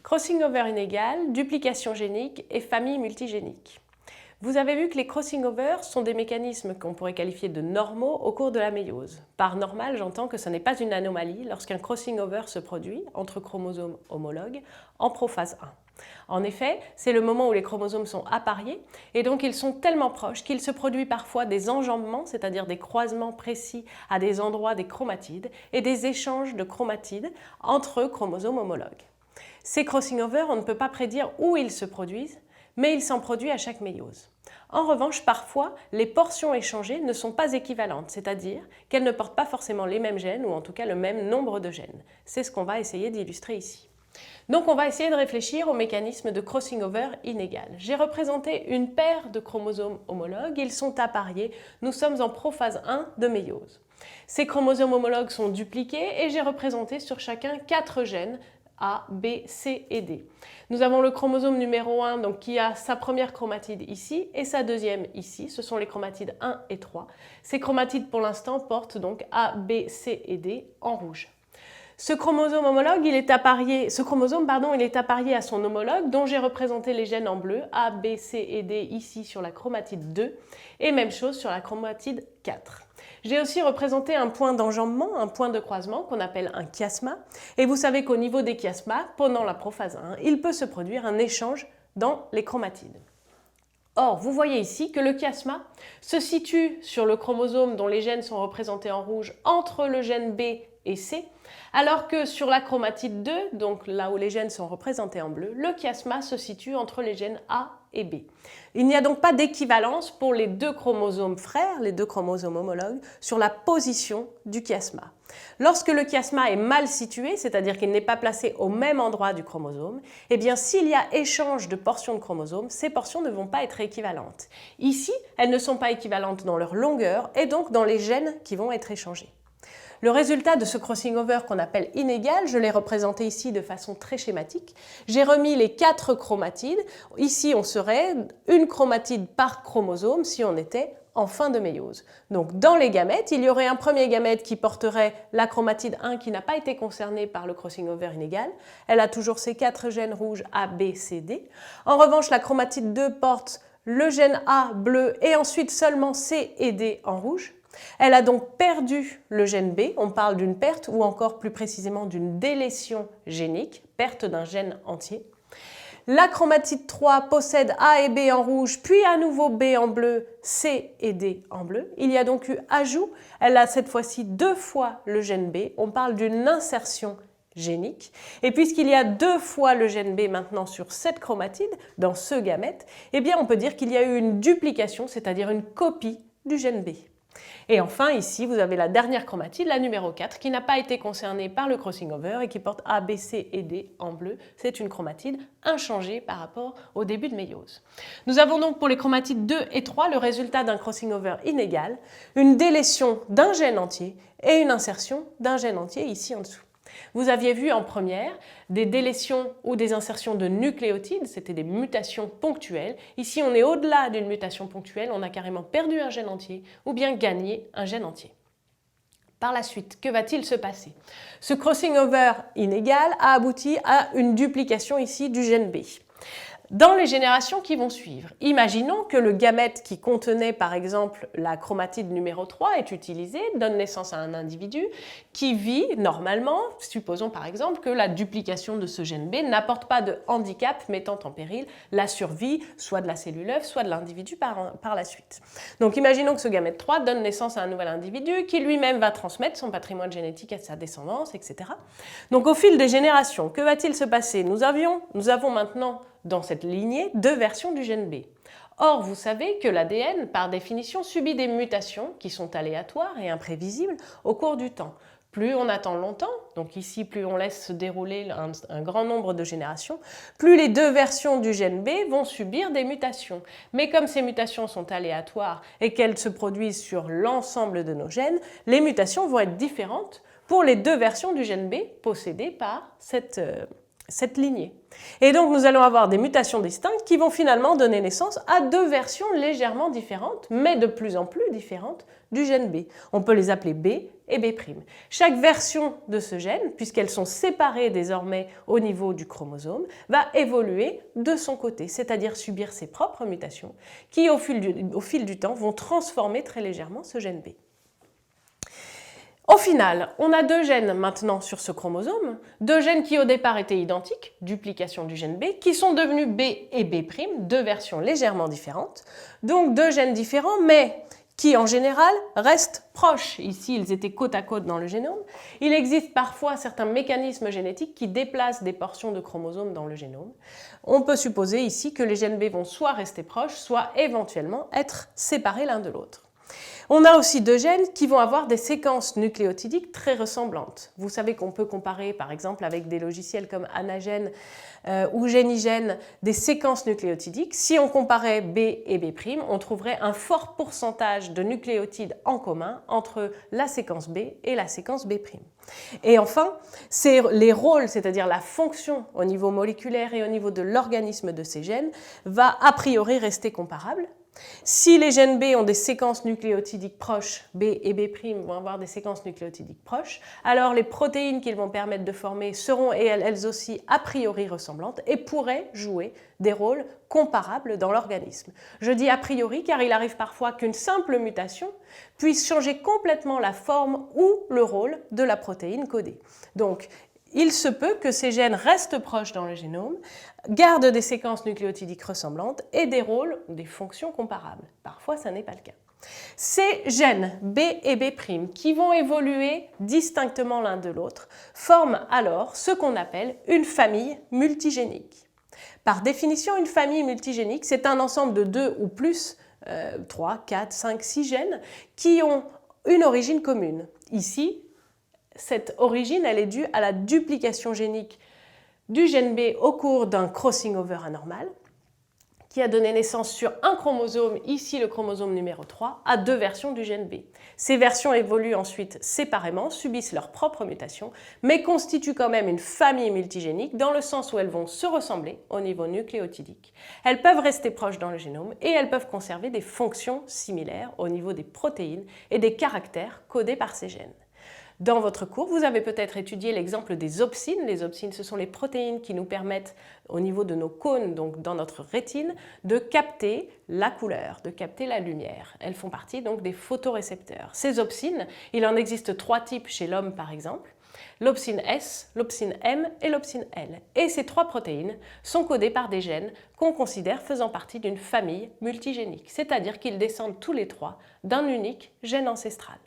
Crossing over inégal, duplication génique et famille multigénique. Vous avez vu que les crossing over sont des mécanismes qu'on pourrait qualifier de normaux au cours de la méiose. Par normal, j'entends que ce n'est pas une anomalie lorsqu'un crossing over se produit entre chromosomes homologues en prophase 1. En effet, c'est le moment où les chromosomes sont appariés et donc ils sont tellement proches qu'il se produit parfois des enjambements, c'est-à-dire des croisements précis à des endroits des chromatides et des échanges de chromatides entre chromosomes homologues. Ces crossing over, on ne peut pas prédire où ils se produisent, mais il s'en produit à chaque méiose. En revanche, parfois, les portions échangées ne sont pas équivalentes, c'est-à-dire qu'elles ne portent pas forcément les mêmes gènes ou en tout cas le même nombre de gènes. C'est ce qu'on va essayer d'illustrer ici. Donc on va essayer de réfléchir au mécanisme de crossing over inégal. J'ai représenté une paire de chromosomes homologues, ils sont appariés, nous sommes en prophase 1 de méiose. Ces chromosomes homologues sont dupliqués et j'ai représenté sur chacun 4 gènes A, B, C et D. Nous avons le chromosome numéro 1 donc, qui a sa première chromatide ici et sa deuxième ici. Ce sont les chromatides 1 et 3. Ces chromatides pour l'instant portent donc A, B, C et D en rouge. Ce chromosome homologue, il est apparié à son homologue dont j'ai représenté les gènes en bleu, A, B, C et D ici sur la chromatide 2 et même chose sur la chromatide 4. J'ai aussi représenté un point d'enjambement, un point de croisement qu'on appelle un chiasma. Et vous savez qu'au niveau des chiasmas, pendant la prophase 1, il peut se produire un échange dans les chromatides. Or, vous voyez ici que le chiasma se situe sur le chromosome dont les gènes sont représentés en rouge entre le gène B et C, alors que sur la chromatide 2, donc là où les gènes sont représentés en bleu, le chiasma se situe entre les gènes A et B. Il n'y a donc pas d'équivalence pour les deux chromosomes frères, les deux chromosomes homologues, sur la position du chiasma. Lorsque le chiasma est mal situé, c'est-à-dire qu'il n'est pas placé au même endroit du chromosome, eh bien s'il y a échange de portions de chromosomes, ces portions ne vont pas être équivalentes. Ici, elles ne sont pas équivalentes dans leur longueur et donc dans les gènes qui vont être échangés. Le résultat de ce crossing over qu'on appelle inégal, je l'ai représenté ici de façon très schématique. J'ai remis les 4 chromatides. Ici, on serait une chromatide par chromosome si on était en fin de méiose. Donc dans les gamètes, il y aurait un premier gamète qui porterait la chromatide 1 qui n'a pas été concernée par le crossing over inégal. Elle a toujours ses 4 gènes rouges A, B, C, D. En revanche, la chromatide 2 porte le gène A bleu et ensuite seulement C et D en rouge. Elle a donc perdu le gène B, on parle d'une perte ou encore plus précisément d'une délétion génique, perte d'un gène entier. La chromatide 3 possède A et B en rouge, puis à nouveau B en bleu, C et D en bleu. Il y a donc eu ajout, elle a cette fois-ci 2 fois le gène B, on parle d'une insertion génique. Et puisqu'il y a 2 fois le gène B maintenant sur cette chromatide, dans ce gamète, eh bien on peut dire qu'il y a eu une duplication, c'est-à-dire une copie du gène B. Et enfin, ici, vous avez la dernière chromatide, la numéro 4, qui n'a pas été concernée par le crossing over et qui porte A, B, C et D en bleu. C'est une chromatide inchangée par rapport au début de méiose. Nous avons donc pour les chromatides 2 et 3 le résultat d'un crossing over inégal, une délétion d'un gène entier et une insertion d'un gène entier ici en dessous. Vous aviez vu en première des délétions ou des insertions de nucléotides, c'était des mutations ponctuelles. Ici, on est au-delà d'une mutation ponctuelle, on a carrément perdu un gène entier ou bien gagné un gène entier. Par la suite, que va-t-il se passer? Ce crossing over inégal a abouti à une duplication ici du gène B. Dans les générations qui vont suivre, imaginons que le gamète qui contenait par exemple la chromatide numéro 3 est utilisé, donne naissance à un individu qui vit normalement, supposons par exemple que la duplication de ce gène B n'apporte pas de handicap mettant en péril la survie soit de la cellule œuf, soit de l'individu par la suite. Donc imaginons que ce gamète 3 donne naissance à un nouvel individu qui lui-même va transmettre son patrimoine génétique à sa descendance, etc. Donc au fil des générations, que va-t-il se passer? Nous avons maintenant dans cette lignée 2 versions du gène B. Or, vous savez que l'ADN, par définition, subit des mutations qui sont aléatoires et imprévisibles au cours du temps. Plus on attend longtemps, donc ici plus on laisse se dérouler un grand nombre de générations, plus les 2 versions du gène B vont subir des mutations. Mais comme ces mutations sont aléatoires et qu'elles se produisent sur l'ensemble de nos gènes, les mutations vont être différentes pour les 2 versions du gène B possédées par cette cette lignée. Et donc nous allons avoir des mutations distinctes qui vont finalement donner naissance à deux versions légèrement différentes, mais de plus en plus différentes du gène B. On peut les appeler B et B'. Chaque version de ce gène, puisqu'elles sont séparées désormais au niveau du chromosome, va évoluer de son côté, c'est-à-dire subir ses propres mutations qui, au fil du temps, vont transformer très légèrement ce gène B. Au final, on a deux gènes maintenant sur ce chromosome, deux gènes qui au départ étaient identiques, duplication du gène B, qui sont devenus B et B', deux versions légèrement différentes, donc deux gènes différents, mais qui en général restent proches. Ici, ils étaient côte à côte dans le génome. Il existe parfois certains mécanismes génétiques qui déplacent des portions de chromosomes dans le génome. On peut supposer ici que les gènes B vont soit rester proches, soit éventuellement être séparés l'un de l'autre. On a aussi deux gènes qui vont avoir des séquences nucléotidiques très ressemblantes. Vous savez qu'on peut comparer par exemple avec des logiciels comme Anagen ou Génigène des séquences nucléotidiques. Si on comparait B et B', on trouverait un fort pourcentage de nucléotides en commun entre la séquence B et la séquence B'. Et enfin, les rôles, c'est-à-dire la fonction au niveau moléculaire et au niveau de l'organisme de ces gènes, va a priori rester comparable. Si les gènes B ont des séquences nucléotidiques proches, B et B' vont avoir des séquences nucléotidiques proches, alors les protéines qu'ils vont permettre de former seront elles aussi a priori ressemblantes et pourraient jouer des rôles comparables dans l'organisme. Je dis a priori car il arrive parfois qu'une simple mutation puisse changer complètement la forme ou le rôle de la protéine codée. Donc, il se peut que ces gènes restent proches dans le génome, gardent des séquences nucléotidiques ressemblantes et des rôles, des fonctions comparables. Parfois, ça n'est pas le cas. Ces gènes B et B' qui vont évoluer distinctement l'un de l'autre forment alors ce qu'on appelle une famille multigénique. Par définition, une famille multigénique, c'est un ensemble de 2 ou plus, 3, 4, 5, 6 gènes qui ont une origine commune. Ici, cette origine, elle est due à la duplication génique du gène B au cours d'un crossing over anormal qui a donné naissance sur un chromosome, ici le chromosome numéro 3, à deux versions du gène B. Ces versions évoluent ensuite séparément, subissent leurs propres mutations, mais constituent quand même une famille multigénique dans le sens où elles vont se ressembler au niveau nucléotidique. Elles peuvent rester proches dans le génome et elles peuvent conserver des fonctions similaires au niveau des protéines et des caractères codés par ces gènes. Dans votre cours, vous avez peut-être étudié l'exemple des opsines. Les opsines, ce sont les protéines qui nous permettent, au niveau de nos cônes, donc dans notre rétine, de capter la couleur, de capter la lumière. Elles font partie donc des photorécepteurs. Ces opsines, il en existe 3 types chez l'homme par exemple. L'opsine S, l'opsine M et l'opsine L. Et ces 3 protéines sont codées par des gènes qu'on considère faisant partie d'une famille multigénique, c'est-à-dire qu'ils descendent tous les 3 d'un unique gène ancestral.